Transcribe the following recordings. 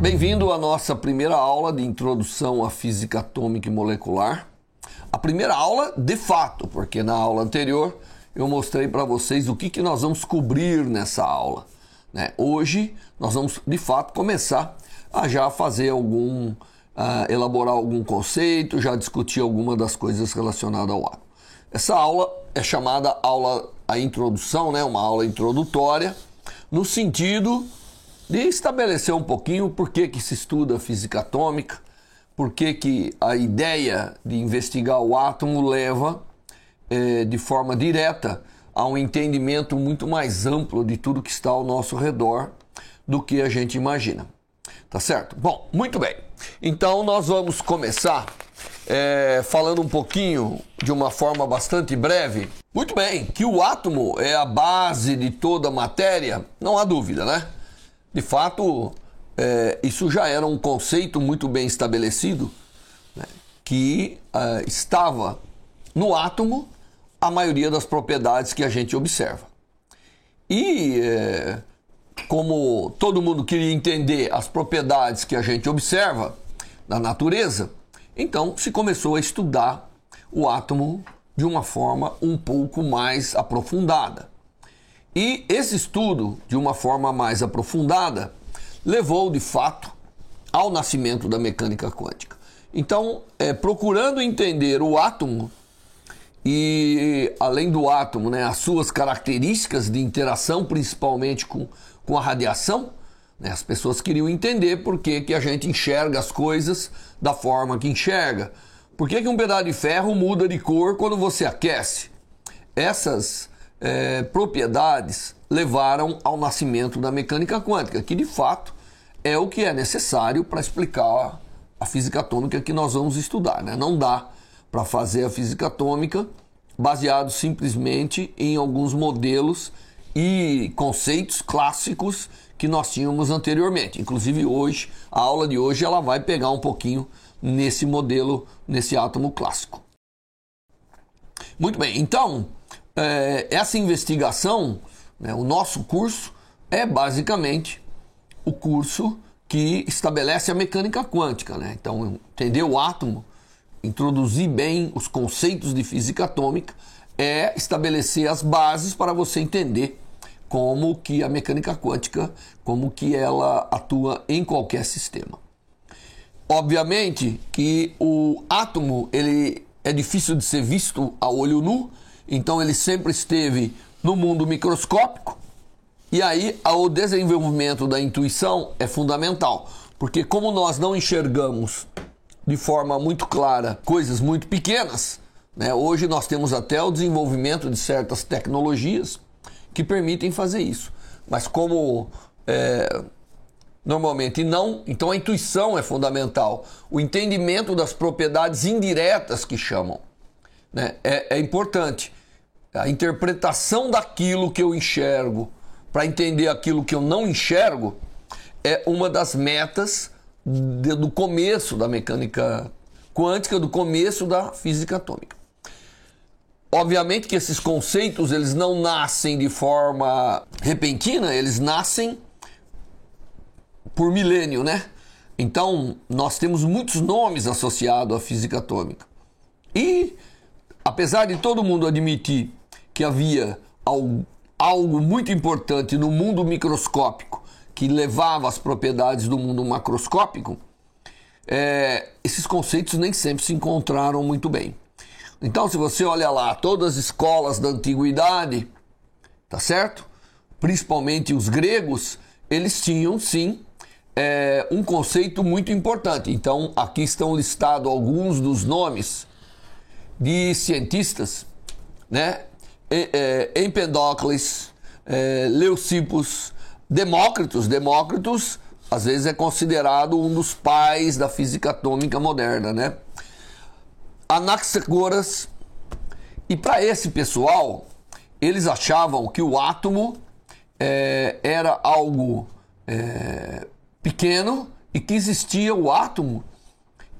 Bem-vindo à nossa primeira aula de introdução à física atômica e molecular. A primeira aula de fato, porque na aula anterior eu mostrei para vocês o que nós vamos cobrir nessa aula, né? Hoje nós vamos de fato começar a já fazer elaborar algum conceito, já discutir alguma das coisas relacionadas ao átomo. Essa aula é chamada a introdução, né? Uma aula introdutória, no sentido de estabelecer um pouquinho por que se estuda física atômica, por que a ideia de investigar o átomo leva de forma direta a um entendimento muito mais amplo de tudo que está ao nosso redor do que a gente imagina. Tá certo? Bom, muito bem. Então nós vamos começar falando um pouquinho de uma forma bastante breve. Muito bem, que o átomo é a base de toda a matéria, não há dúvida, né? De fato, isso já era um conceito muito bem estabelecido, né, que estava no átomo a maioria das propriedades que a gente observa. E como todo mundo queria entender as propriedades que a gente observa na natureza, então se começou a estudar o átomo de uma forma um pouco mais aprofundada. E esse estudo, de uma forma mais aprofundada, levou, de fato, ao nascimento da mecânica quântica. Então, procurando entender o átomo e, além do átomo, né, as suas características de interação, principalmente com a radiação, né, as pessoas queriam entender por que a gente enxerga as coisas da forma que enxerga. Por que um pedaço de ferro muda de cor quando você aquece? Essas propriedades levaram ao nascimento da mecânica quântica, que de fato é o que é necessário para explicar a física atômica que nós vamos estudar, né? Não dá para fazer a física atômica baseado simplesmente em alguns modelos e conceitos clássicos que nós tínhamos anteriormente. Inclusive hoje, a aula de hoje, ela vai pegar um pouquinho nesse modelo, nesse átomo clássico. Muito bem, então essa investigação, né, o nosso curso é basicamente o curso que estabelece a mecânica quântica, né? Então, entender o átomo, introduzir bem os conceitos de física atômica, é estabelecer as bases para você entender como que a mecânica quântica, como que ela atua em qualquer sistema. Obviamente que o átomo ele é difícil de ser visto a olho nu, então ele sempre esteve no mundo microscópico, e aí o desenvolvimento da intuição é fundamental, porque como nós não enxergamos de forma muito clara coisas muito pequenas, né, hoje nós temos até o desenvolvimento de certas tecnologias que permitem fazer isso, mas como normalmente não, então a intuição é fundamental, o entendimento das propriedades indiretas que chamam, né, é importante. A interpretação daquilo que eu enxergo para entender aquilo que eu não enxergo é uma das metas do começo da mecânica quântica, do começo da física atômica. Obviamente que esses conceitos eles não nascem de forma repentina, eles nascem por milênio, né? Então, nós temos muitos nomes associados à física atômica. E, apesar de todo mundo admitir que havia algo muito importante no mundo microscópico que levava às propriedades do mundo macroscópico, esses conceitos nem sempre se encontraram muito bem. Então, se você olha lá, todas as escolas da antiguidade, tá certo? Principalmente os gregos, eles tinham, sim, um conceito muito importante. Então, aqui estão listados alguns dos nomes de cientistas, né? Empedocles, Leucippus, Demócritus, às vezes é considerado um dos pais da física atômica moderna, né? Anaxagoras. E para esse pessoal, eles achavam que o átomo era algo pequeno e que existia o átomo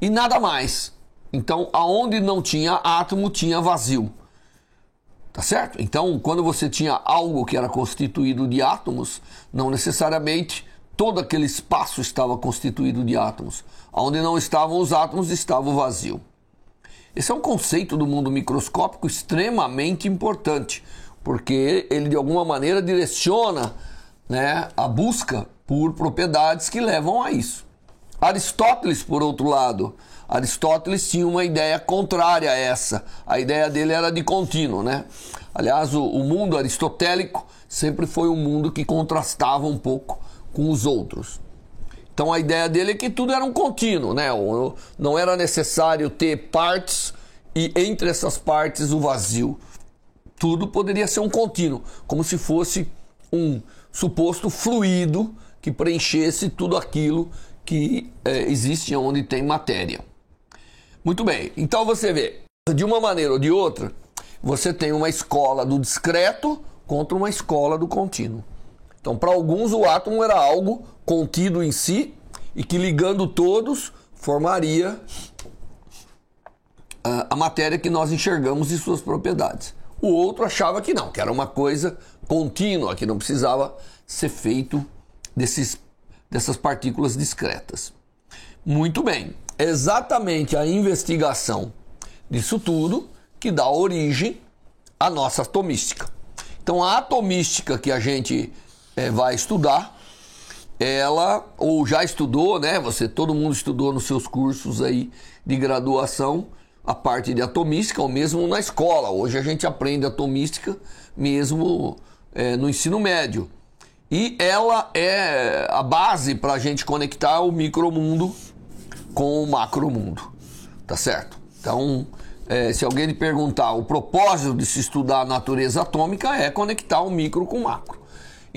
e nada mais. Então, aonde não tinha átomo, tinha vazio. Tá certo? Então, quando você tinha algo que era constituído de átomos, não necessariamente todo aquele espaço estava constituído de átomos. Onde não estavam os átomos, estava o vazio. Esse é um conceito do mundo microscópico extremamente importante, porque ele de alguma maneira direciona, né, a busca por propriedades que levam a isso. Aristóteles, por outro lado, Aristóteles tinha uma ideia contrária a essa. A ideia dele era de contínuo, né? Aliás, o mundo aristotélico sempre foi um mundo que contrastava um pouco com os outros. Então a ideia dele é que tudo era um contínuo, né? Não era necessário ter partes e entre essas partes o vazio. Tudo poderia ser um contínuo, como se fosse um suposto fluido que preenchesse tudo aquilo que existe onde tem matéria. Muito bem, então você vê, de uma maneira ou de outra, você tem uma escola do discreto contra uma escola do contínuo. Então, para alguns, o átomo era algo contido em si e que, ligando todos, formaria a matéria que nós enxergamos e suas propriedades. O outro achava que não, que era uma coisa contínua, que não precisava ser feito dessas partículas discretas. Muito bem, exatamente a investigação disso tudo que dá origem à nossa atomística. Então, a atomística que a gente vai estudar, ela, ou já estudou, né? Todo mundo estudou nos seus cursos aí de graduação a parte de atomística, ou mesmo na escola. Hoje a gente aprende atomística mesmo no ensino médio. E ela é a base para a gente conectar o micromundo com o macromundo, tá certo? Então, se alguém lhe perguntar, o propósito de se estudar a natureza atômica é conectar o micro com o macro.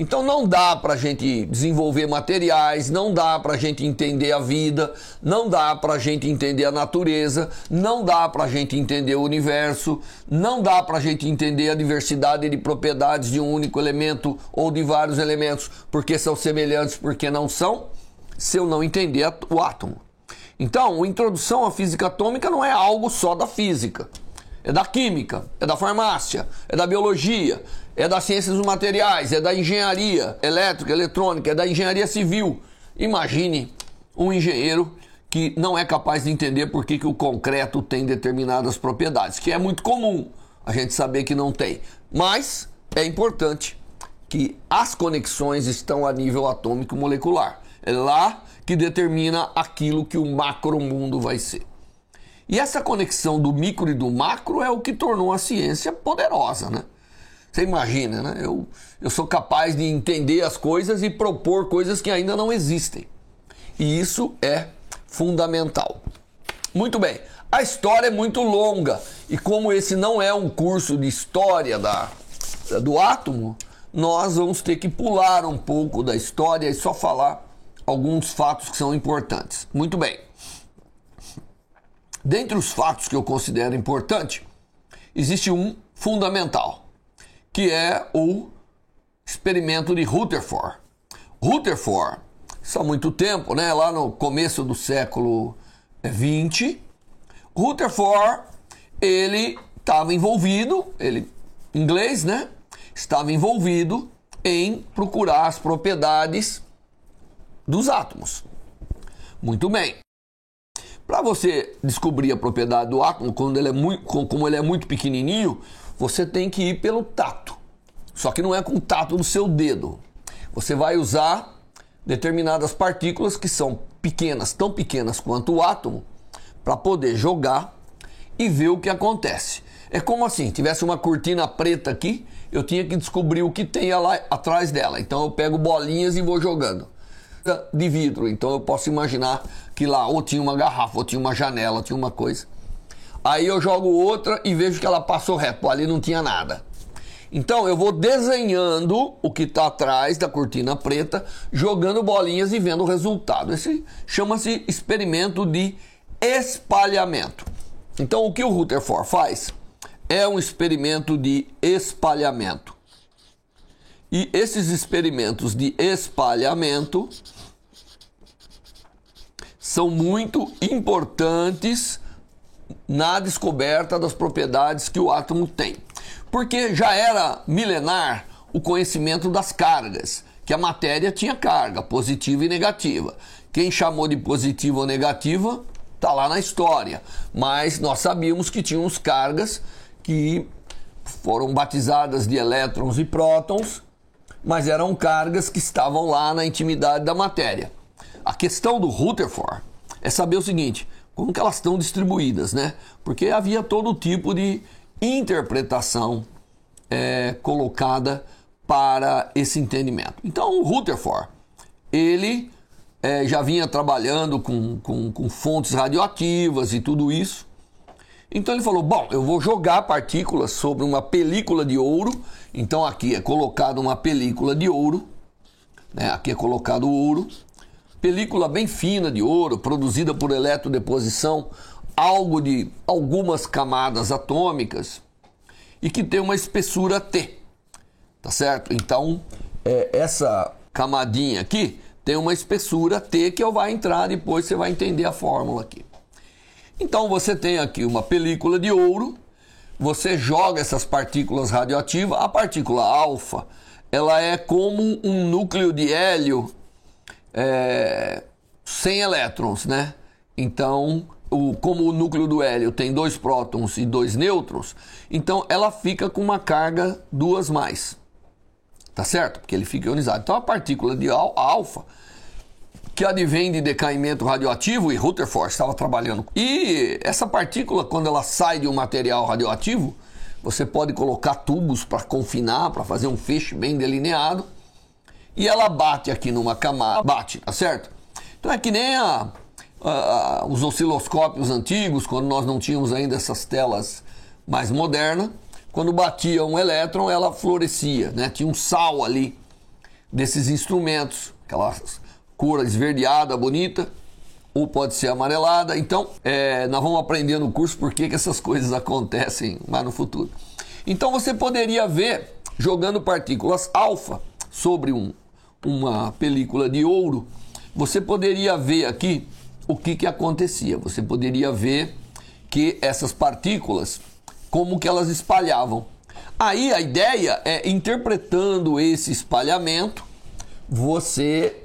Então não dá para a gente desenvolver materiais, não dá para a gente entender a vida, não dá para a gente entender a natureza, não dá para a gente entender o universo, não dá para a gente entender a diversidade de propriedades de um único elemento ou de vários elementos, porque são semelhantes, porque não são, se eu não entender o átomo. Então, a introdução à física atômica não é algo só da física. É da química, é da farmácia, é da biologia, é das ciências dos materiais, é da engenharia elétrica, eletrônica, é da engenharia civil. Imagine um engenheiro que não é capaz de entender por que o concreto tem determinadas propriedades, que é muito comum a gente saber que não tem. Mas é importante que as conexões estão a nível atômico molecular. É lá que determina aquilo que o macromundo vai ser. E essa conexão do micro e do macro é o que tornou a ciência poderosa, né? Você imagina, né? Eu sou capaz de entender as coisas e propor coisas que ainda não existem. E isso é fundamental. Muito bem, a história é muito longa. E como esse não é um curso de história do átomo, nós vamos ter que pular um pouco da história e só falar alguns fatos que são importantes. Muito bem. Dentre os fatos que eu considero importante, existe um fundamental, que é o experimento de Rutherford. Rutherford, isso há muito tempo, né? Lá no começo do século XX, Rutherford, ele estava envolvido, inglês, né? Estava envolvido em procurar as propriedades dos átomos. Muito bem. Para você descobrir a propriedade do átomo, como ele é muito pequenininho, você tem que ir pelo tato. Só que não é com o tato do seu dedo. Você vai usar determinadas partículas que são pequenas, tão pequenas quanto o átomo, para poder jogar e ver o que acontece. É como assim, tivesse uma cortina preta aqui, eu tinha que descobrir o que tem lá atrás dela. Então eu pego bolinhas e vou jogando. De vidro, então eu posso imaginar que lá ou tinha uma garrafa, ou tinha uma janela, tinha uma coisa. Aí eu jogo outra e vejo que ela passou reto, ali não tinha nada. Então eu vou desenhando o que está atrás da cortina preta, jogando bolinhas e vendo o resultado. Esse chama-se experimento de espalhamento. Então o que o Rutherford faz é um experimento de espalhamento. E esses experimentos de espalhamento são muito importantes na descoberta das propriedades que o átomo tem. Porque já era milenar o conhecimento das cargas, que a matéria tinha carga, positiva e negativa. Quem chamou de positiva ou negativa está lá na história, mas nós sabíamos que tínhamos cargas que foram batizadas de elétrons e prótons, mas eram cargas que estavam lá na intimidade da matéria. A questão do Rutherford é saber o seguinte, como que elas estão distribuídas, né? Porque havia todo tipo de interpretação colocada para esse entendimento. Então o Rutherford, ele já vinha trabalhando com fontes radioativas e tudo isso. Então ele falou, bom, eu vou jogar partículas sobre uma película de ouro. Então aqui é colocado uma película de ouro, né? Aqui é colocado ouro, película bem fina de ouro, produzida por eletrodeposição, algo de algumas camadas atômicas e que tem uma espessura T, tá certo? Então essa camadinha aqui tem uma espessura T que vai entrar, depois você vai entender a fórmula aqui. Então você tem aqui uma película de ouro, você joga essas partículas radioativas, a partícula alfa, ela é como um núcleo de hélio sem elétrons, né? Então, como o núcleo do hélio tem 2 prótons e 2 nêutrons, então ela fica com uma carga 2+, tá certo? Porque ele fica ionizado. Então a partícula de alfa, que advém de decaimento radioativo, e Rutherford estava trabalhando. E essa partícula, quando ela sai de um material radioativo, você pode colocar tubos para confinar, para fazer um feixe bem delineado, e ela bate aqui numa camada, bate, tá certo? Então é que nem os osciloscópios antigos, quando nós não tínhamos ainda essas telas mais modernas, quando batia um elétron, ela florescia, né? Tinha um sal ali desses instrumentos, aquelas cor esverdeada, bonita, ou pode ser amarelada. Então, nós vamos aprender no curso por que essas coisas acontecem mais no futuro. Então, você poderia ver, jogando partículas alfa sobre uma película de ouro, você poderia ver aqui o que acontecia. Você poderia ver que essas partículas, como que elas espalhavam. Aí, a ideia é, interpretando esse espalhamento, você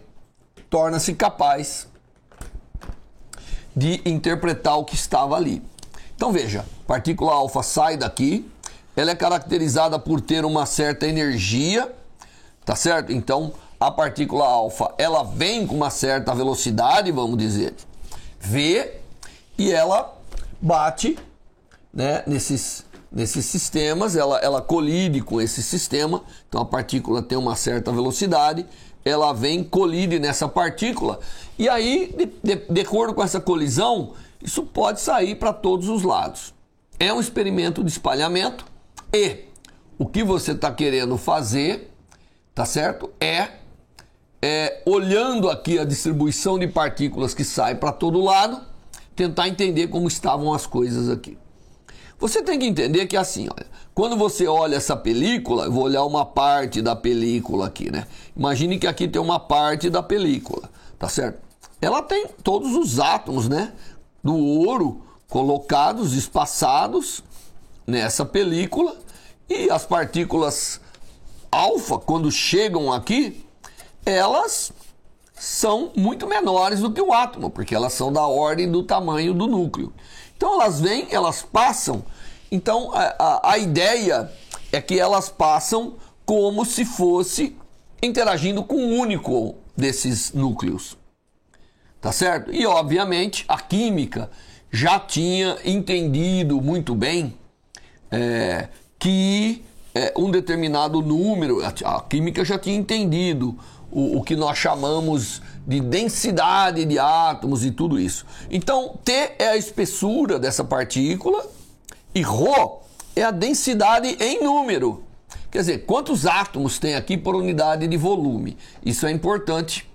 torna-se capaz de interpretar o que estava ali. Então veja, a partícula alfa sai daqui, ela é caracterizada por ter uma certa energia, tá certo? Então a partícula alfa, ela vem com uma certa velocidade, vamos dizer, v, e ela bate, né, nesses sistemas, ela colide com esse sistema. Então a partícula tem uma certa velocidade, ela vem, colide nessa partícula, e aí, de acordo com essa colisão, isso pode sair para todos os lados. É um experimento de espalhamento, e o que você está querendo fazer, tá certo? Olhando aqui a distribuição de partículas que sai para todo lado, tentar entender como estavam as coisas aqui. Você tem que entender que assim, olha, quando você olha essa película, eu vou olhar uma parte da película aqui, né? Imagine que aqui tem uma parte da película, tá certo? Ela tem todos os átomos, né, do ouro colocados, espaçados nessa película, e as partículas alfa, quando chegam aqui, elas são muito menores do que o átomo, porque elas são da ordem do tamanho do núcleo. Então elas vêm, elas passam. Então a ideia é que elas passam como se fosse interagindo com um único desses núcleos, tá certo? E obviamente a química já tinha entendido muito bem que um determinado número, a química já tinha entendido o que nós chamamos de densidade de átomos e tudo isso. Então, T é a espessura dessa partícula e ρ é a densidade em número. Quer dizer, quantos átomos tem aqui por unidade de volume? Isso é importante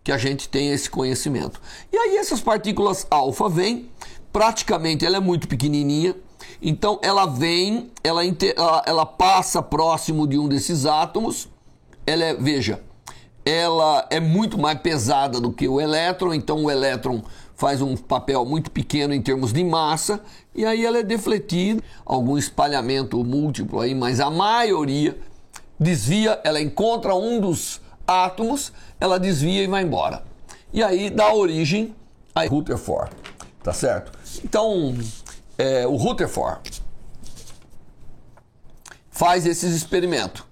que a gente tenha esse conhecimento. E aí essas partículas alfa vêm, praticamente ela é muito pequenininha, então ela vem, ela passa próximo de um desses átomos, veja, ela é muito mais pesada do que o elétron, então o elétron faz um papel muito pequeno em termos de massa, e aí ela é defletida, algum espalhamento múltiplo aí, mas a maioria desvia, ela encontra um dos átomos, ela desvia e vai embora. E aí dá origem a Rutherford, tá certo? Então, o Rutherford faz esses experimentos.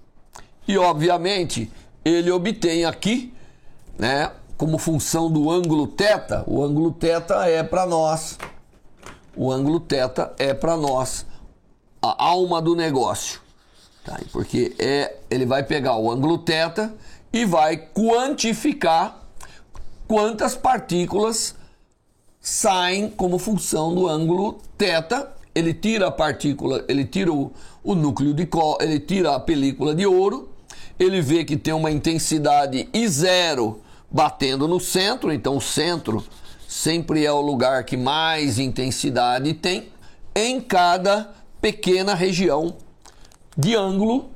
E, obviamente, ele obtém aqui, né, como função do ângulo θ, o ângulo θ é para nós, a alma do negócio. Tá? Porque ele vai pegar o ângulo θ e vai quantificar quantas partículas saem como função do ângulo θ. Ele tira a partícula, ele tira o núcleo de cobre, ele tira a película de ouro, ele vê que tem uma intensidade I0 batendo no centro, então o centro sempre é o lugar que mais intensidade tem em cada pequena região de ângulo,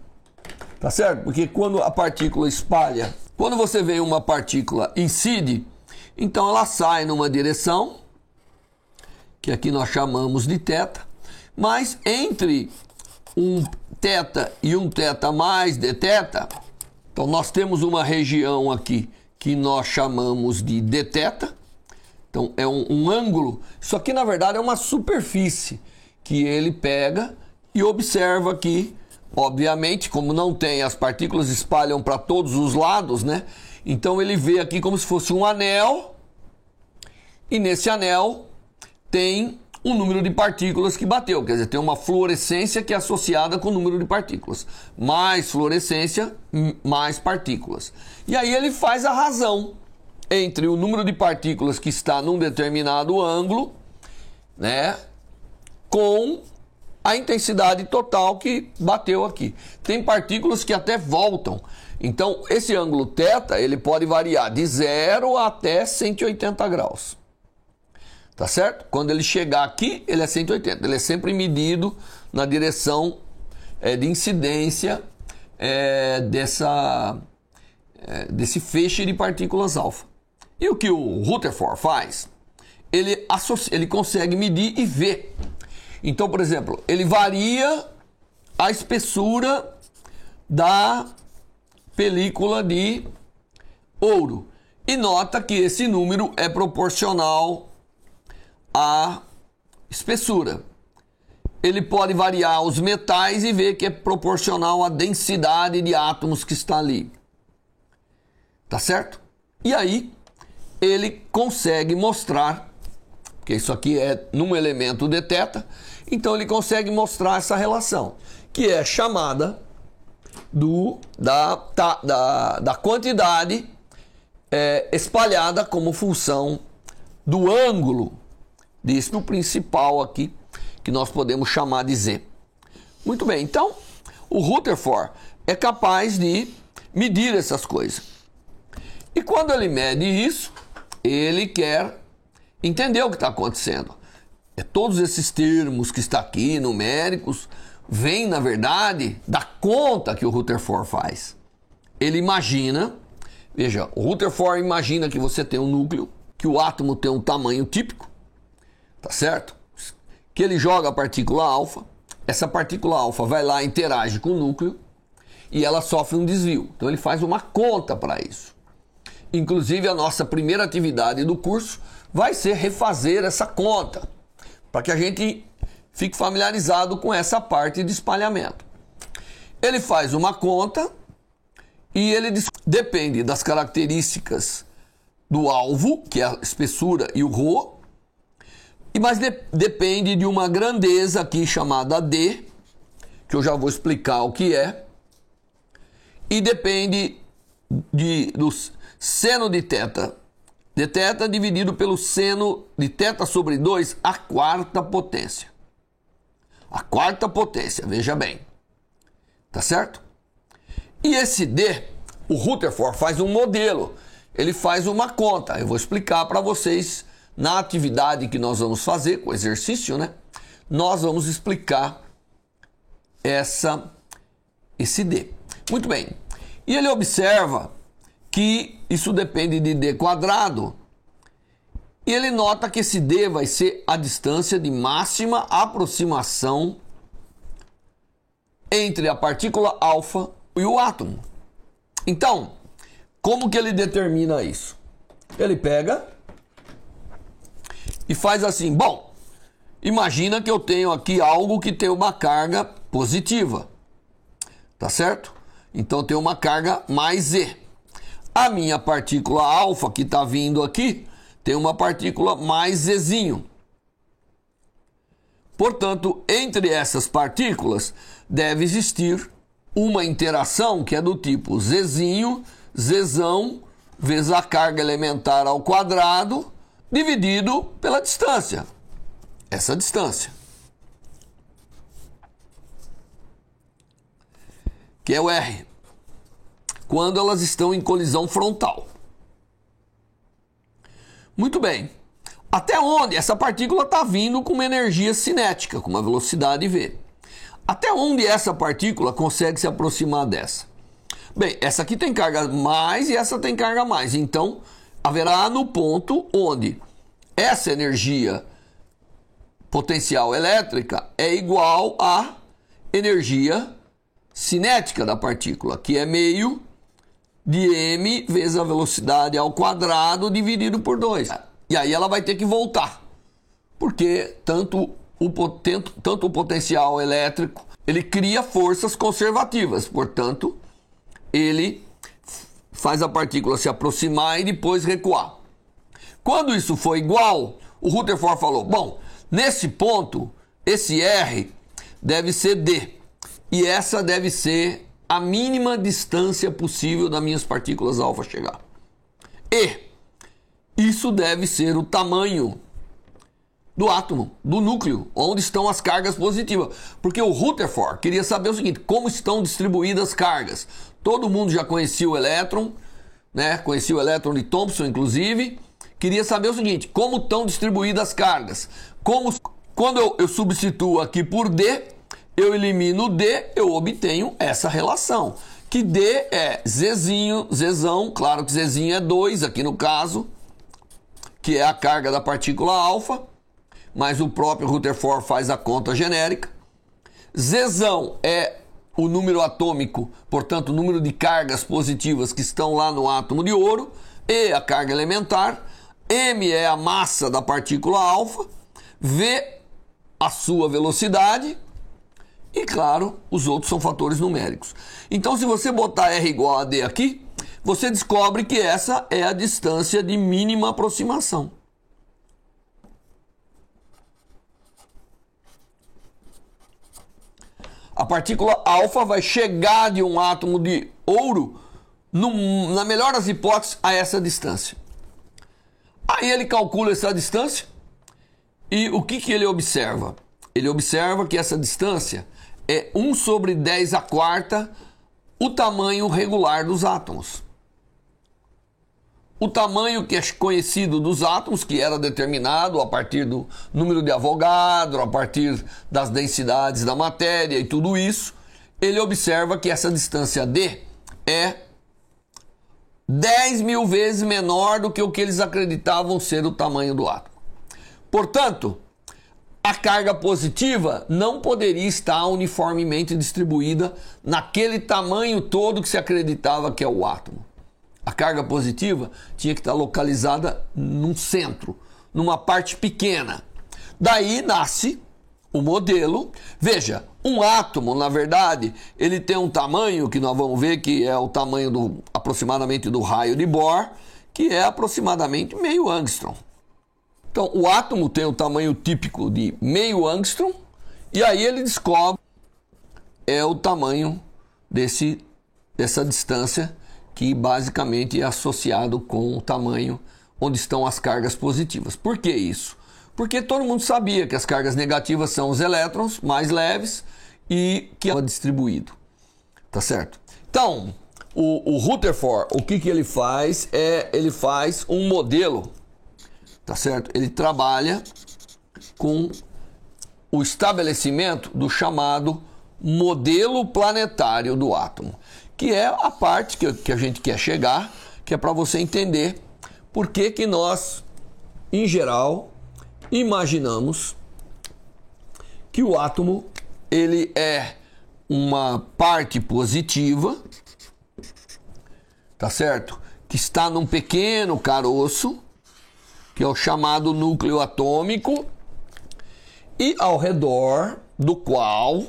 tá certo? Porque quando a partícula espalha, quando você vê uma partícula incide, então ela sai numa direção, que aqui nós chamamos de θ, mas entre um θ e um θ mais dθ, então nós temos uma região aqui que nós chamamos de dθ, então é um ângulo, isso aqui na verdade é uma superfície que ele pega e observa aqui, obviamente, como não tem, as partículas espalham para todos os lados, né? Então ele vê aqui como se fosse um anel, e nesse anel tem o número de partículas que bateu, quer dizer, tem uma fluorescência que é associada com o número de partículas. Mais fluorescência, mais partículas. E aí ele faz a razão entre o número de partículas que está num determinado ângulo, né, com a intensidade total que bateu aqui. Tem partículas que até voltam. Então, esse ângulo θ, ele pode variar de 0 até 180 graus. Tá certo? Quando ele chegar aqui, ele é 180. Ele é sempre medido na direção de incidência desse feixe de partículas alfa. E o que o Rutherford faz? Ele consegue medir e ver. Então, por exemplo, ele varia a espessura da película de ouro. E nota que esse número é proporcional à espessura. Ele pode variar os metais e ver que é proporcional à densidade de átomos que está ali. Tá certo? E aí, ele consegue mostrar, porque isso aqui é num elemento dθ, então ele consegue mostrar essa relação, que é chamada da quantidade espalhada como função do ângulo disso principal aqui, que nós podemos chamar de Z. Muito bem, então o Rutherford é capaz de medir essas coisas. E quando ele mede isso, ele quer entender o que está acontecendo. Todos esses termos que está aqui, numéricos, vêm, na verdade, da conta que o Rutherford faz. Ele imagina, veja, o Rutherford imagina que você tem um núcleo, que o átomo tem um tamanho típico, tá certo? Que ele joga a partícula alfa, essa partícula alfa vai lá, interage com o núcleo e ela sofre um desvio. Então ele faz uma conta para isso. Inclusive a nossa primeira atividade do curso vai ser refazer essa conta, para que a gente fique familiarizado com essa parte de espalhamento. Ele faz uma conta e ele depende das características do alvo, que é a espessura e o ρ, mas depende de uma grandeza aqui chamada D, que eu já vou explicar o que é, e depende do seno de θ. De θ dividido pelo seno de θ sobre 2, a quarta potência. A quarta potência, veja bem. Tá certo? E esse D, o Rutherford faz um modelo. Ele faz uma conta. Eu vou explicar para vocês na atividade que nós vamos fazer, com o exercício, né? Nós vamos explicar esse D. Muito bem. E ele observa que isso depende de D quadrado, e ele nota que esse D vai ser a distância de máxima aproximação entre a partícula alfa e o átomo. Então, Como que ele determina isso? Ele pega e faz assim, bom, imagina que eu tenho aqui algo que tem uma carga positiva, tá certo? Então tem uma carga mais E. A minha partícula alfa que está vindo aqui tem uma partícula mais Zzinho. Portanto, entre essas partículas deve existir uma interação que é do tipo Zzinho, Zzão, vezes a carga elementar ao quadrado, dividido pela distância. Essa distância. Que é o R. Quando elas estão em colisão frontal. Muito bem. Até onde essa partícula está vindo com uma energia cinética, com uma velocidade v. Até onde essa partícula consegue se aproximar dessa? Bem, essa aqui tem carga mais e essa tem carga mais. Então, haverá no ponto onde essa energia potencial elétrica é igual à energia cinética da partícula, que é meio de m vezes a velocidade ao quadrado dividido por 2. E aí ela vai ter que voltar, porque tanto o potencial elétrico, ele cria forças conservativas, portanto, ele faz a partícula se aproximar e depois recuar. Quando isso foi igual, o Rutherford falou, bom, nesse ponto, esse R deve ser D, e essa deve ser a mínima distância possível das minhas partículas alfa chegar. E isso deve ser o tamanho do átomo, do núcleo, onde estão as cargas positivas. Porque o Rutherford queria saber o seguinte, como estão distribuídas as cargas. Todo mundo já conhecia o elétron, né? Conhecia o elétron de Thomson, inclusive. Queria saber o seguinte, como estão distribuídas as cargas. Quando eu substituo aqui por D, eu elimino D, eu obtenho essa relação. Que D é Zzinho, Zzão, claro que Zzinho é 2 aqui no caso, que é a carga da partícula alfa, mas o próprio Rutherford faz a conta genérica. Zzão é o número atômico, portanto, o número de cargas positivas que estão lá no átomo de ouro, E a carga elementar, M é a massa da partícula alfa, V a sua velocidade e, claro, os outros são fatores numéricos. Então, se você botar R igual a D aqui, você descobre que essa é a distância de mínima aproximação. A partícula alfa vai chegar de um átomo de ouro, na melhor das hipóteses, a essa distância. Aí ele calcula essa distância e o que ele observa? Ele observa que essa distância é 1 sobre 10 a quarta o tamanho regular dos átomos. O tamanho que é conhecido dos átomos, que era determinado a partir do número de Avogadro, a partir das densidades da matéria e tudo isso, ele observa que essa distância D é 10.000 vezes menor do que o que eles acreditavam ser o tamanho do átomo. Portanto, a carga positiva não poderia estar uniformemente distribuída naquele tamanho todo que se acreditava que é o átomo. A carga positiva tinha que estar localizada num centro, numa parte pequena. Daí nasce o modelo. Veja, um átomo, na verdade, ele tem um tamanho que nós vamos ver que é o tamanho aproximadamente do raio de Bohr, que é aproximadamente meio angstrom. Então, o átomo tem o tamanho típico de meio angstrom, e aí ele descobre o tamanho dessa distância, que basicamente é associado com o tamanho onde estão as cargas positivas. Por que isso? Porque todo mundo sabia que as cargas negativas são os elétrons mais leves e que é distribuído. Tá certo? Então, o Rutherford, o que ele faz? Ele faz um modelo, tá certo? Ele trabalha com o estabelecimento do chamado modelo planetário do átomo, que é a parte que a gente quer chegar, que é para você entender por que nós, em geral, imaginamos que o átomo ele é uma parte positiva, tá certo? que está num pequeno caroço, que é o chamado núcleo atômico, e ao redor do qual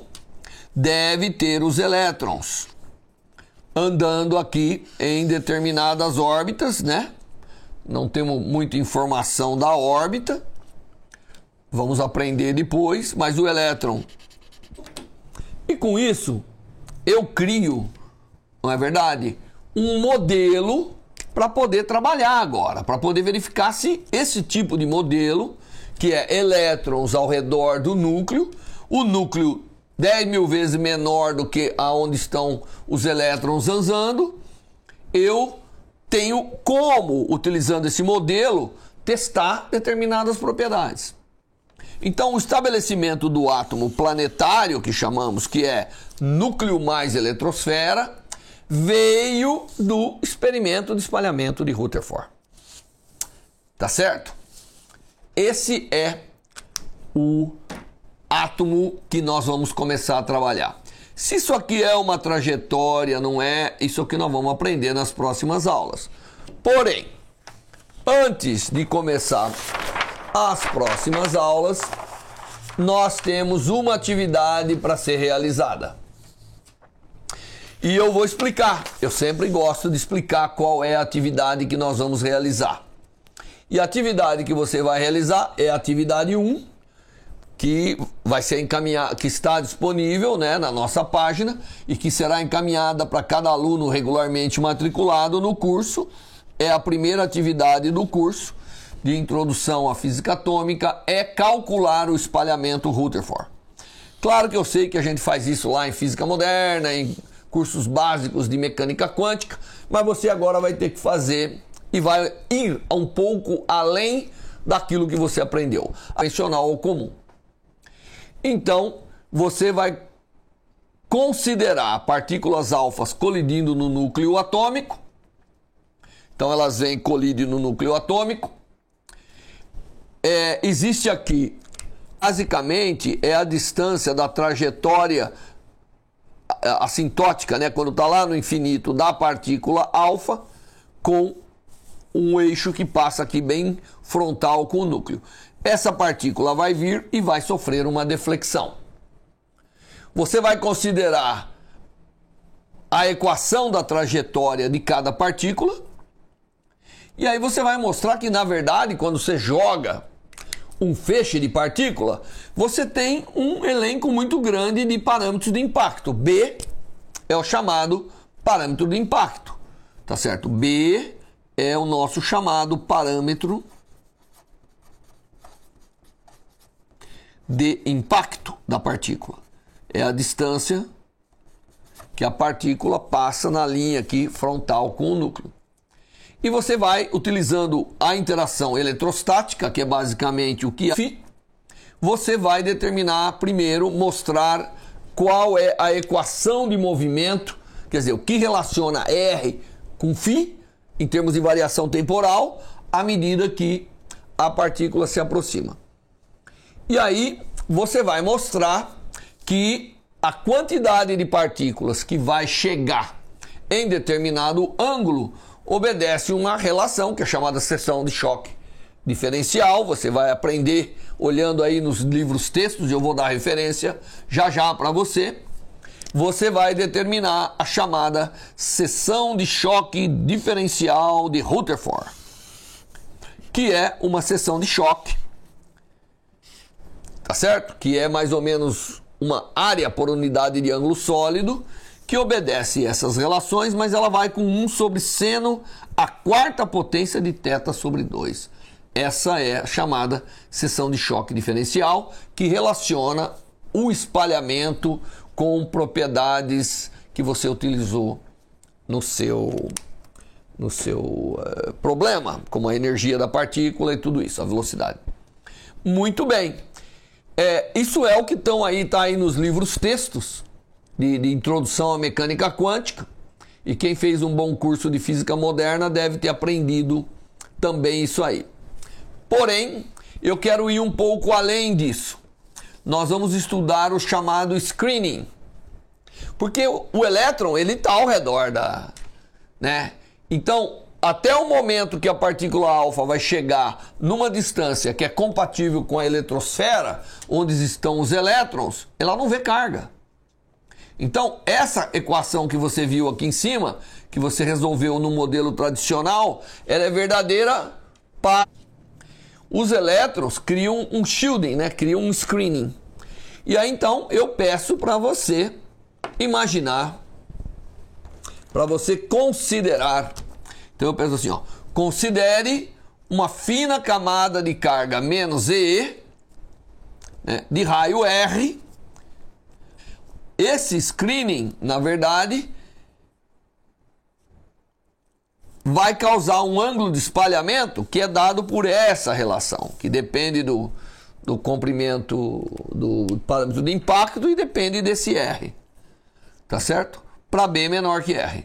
deve ter os elétrons andando aqui em determinadas órbitas, né? Não temos muita informação da órbita, vamos aprender depois, mas o elétron. E com isso, eu crio, não é verdade, um modelo para poder trabalhar agora, para poder verificar se esse tipo de modelo, que é elétrons ao redor do núcleo, o núcleo 10.000 vezes menor do que aonde estão os elétrons andando, eu tenho como, utilizando esse modelo, testar determinadas propriedades. Então, o estabelecimento do átomo planetário, que chamamos, que é núcleo mais eletrosfera, veio do experimento de espalhamento de Rutherford. Tá certo? Esse é o átomo que nós vamos começar a trabalhar. Se isso aqui é uma trajetória, não é, isso que nós vamos aprender nas próximas aulas. Porém, antes de começar as próximas aulas, nós temos uma atividade para ser realizada. E eu vou explicar. Eu sempre gosto de explicar qual é a atividade que nós vamos realizar. E a atividade que você vai realizar é a atividade 1, que vai ser encaminhada, que está disponível, né, na nossa página e que será encaminhada para cada aluno regularmente matriculado no curso. É a primeira atividade do curso de Introdução à Física Atômica, é calcular o espalhamento Rutherford. Claro que eu sei que a gente faz isso lá em Física Moderna, em cursos básicos de Mecânica Quântica, mas você agora vai ter que fazer e vai ir um pouco além daquilo que você aprendeu, convencional ou comum. Então, você vai considerar partículas alfas colidindo no núcleo atômico. Então, elas vêm colidem no núcleo atômico. Existe aqui, basicamente, é a distância da trajetória assintótica, né? Quando está lá no infinito, da partícula alfa, com um eixo que passa aqui bem frontal com o núcleo. Essa partícula vai vir e vai sofrer uma deflexão. Você vai considerar a equação da trajetória de cada partícula. E aí você vai mostrar que, na verdade, quando você joga um feixe de partícula, você tem um elenco muito grande de parâmetros de impacto. B é o chamado parâmetro de impacto, tá certo? B é o nosso chamado parâmetro de impacto da partícula. É a distância que a partícula passa na linha aqui frontal com o núcleo. E você vai, utilizando a interação eletrostática, que é basicamente o que é φ, você vai determinar primeiro, mostrar qual é a equação de movimento, quer dizer, o que relaciona R com φ, em termos de variação temporal, à medida que a partícula se aproxima. E aí você vai mostrar que a quantidade de partículas que vai chegar em determinado ângulo obedece uma relação que é chamada seção de choque diferencial. Você vai aprender olhando aí nos livros textos, eu vou dar referência já para você. Você vai determinar a chamada seção de choque diferencial de Rutherford, que é uma seção de choque, tá certo? Que é mais ou menos uma área por unidade de ângulo sólido, que obedece essas relações, mas ela vai com 1 sobre seno a quarta potência de θ sobre 2. Essa é a chamada seção de choque diferencial, que relaciona o espalhamento com propriedades que você utilizou no seu problema, como a energia da partícula e tudo isso, a velocidade. Muito bem. Isso é o que está aí nos livros textos de introdução à mecânica quântica, e quem fez um bom curso de física moderna deve ter aprendido também isso aí. Porém, eu quero ir um pouco além disso. Nós vamos estudar o chamado screening, porque o elétron ele está ao redor da, né? Então até o momento que a partícula alfa vai chegar numa distância que é compatível com a eletrosfera, onde estão os elétrons, ela não vê carga. Então, essa equação que você viu aqui em cima, que você resolveu no modelo tradicional, ela é verdadeira para... Os elétrons criam um shielding, né? Criam um screening. E aí, então, eu peço para você imaginar, para você considerar. Então, eu penso assim, ó, considere uma fina camada de carga menos EE, né, de raio R. Esse screening, na verdade, vai causar um ângulo de espalhamento que é dado por essa relação, que depende do comprimento do parâmetro de impacto e depende desse R, tá certo? Para B menor que R.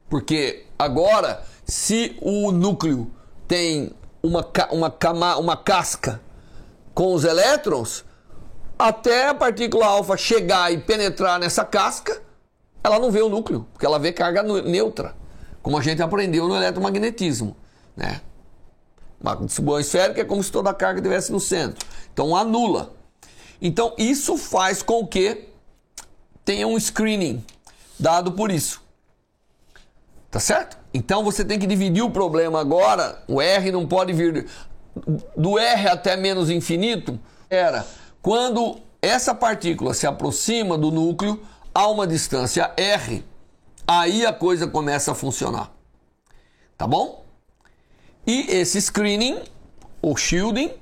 Porque agora, se o núcleo tem uma casca com os elétrons, até a partícula alfa chegar e penetrar nessa casca, ela não vê o núcleo, porque ela vê carga neutra, como a gente aprendeu no eletromagnetismo, né? Uma distribuição esférica é como se toda a carga estivesse no centro, então anula. Então isso faz com que tenha um screening dado por isso, tá certo? Então você tem que dividir o problema agora. O R não pode vir do R até menos infinito. Era quando essa partícula se aproxima do núcleo a uma distância R, aí a coisa começa a funcionar, tá bom? E esse screening, ou shielding,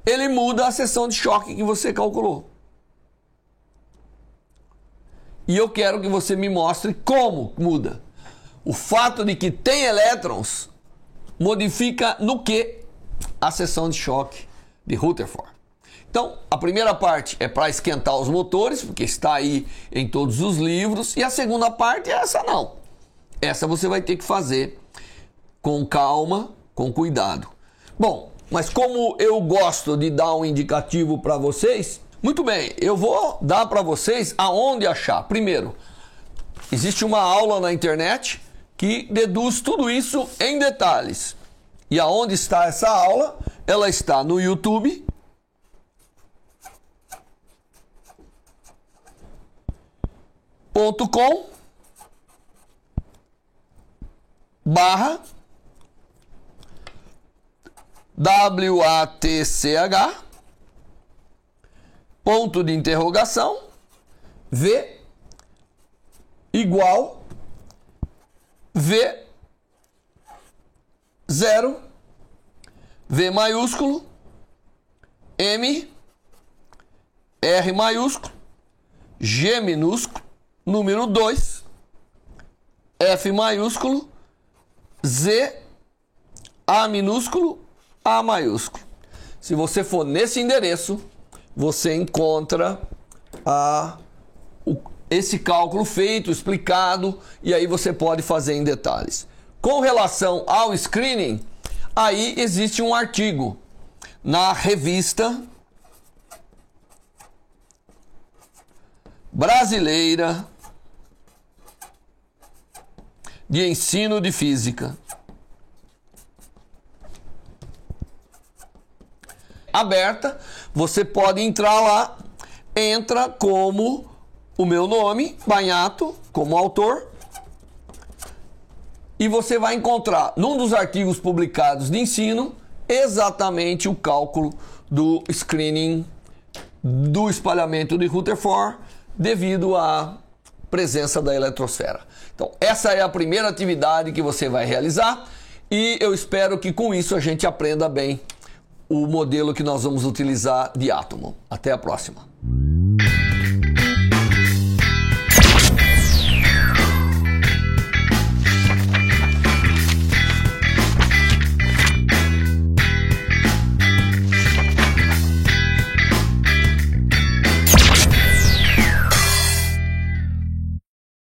ele muda a seção de choque que você calculou. E eu quero que você me mostre como muda. O fato de que tem elétrons modifica no que? A seção de choque de Rutherford. Então, a primeira parte é para esquentar os motores, porque está aí em todos os livros. E a segunda parte, essa não. Essa você vai ter que fazer com calma, com cuidado. Bom, mas como eu gosto de dar um indicativo para vocês, muito bem, eu vou dar para vocês aonde achar. Primeiro, existe uma aula na internet que deduz tudo isso em detalhes. E aonde está essa aula? Ela está no YouTube. .com/WATCH ponto de interrogação V igual V0 V maiúsculo M R maiúsculo G minúsculo número 2 F maiúsculo Z A minúsculo A maiúsculo. Se você for nesse endereço, você encontra esse cálculo feito, explicado, e aí você pode fazer em detalhes. Com relação ao screening, aí existe um artigo na revista Brasileira de Ensino de Física, aberta. Você pode entrar lá, entra como o meu nome, Bagnatto, como autor, e você vai encontrar num dos artigos publicados de ensino exatamente o cálculo do screening do espalhamento de Rutherford devido à presença da eletrosfera. Então, essa é a primeira atividade que você vai realizar e eu espero que com isso a gente aprenda bem o modelo que nós vamos utilizar de átomo. Até a próxima.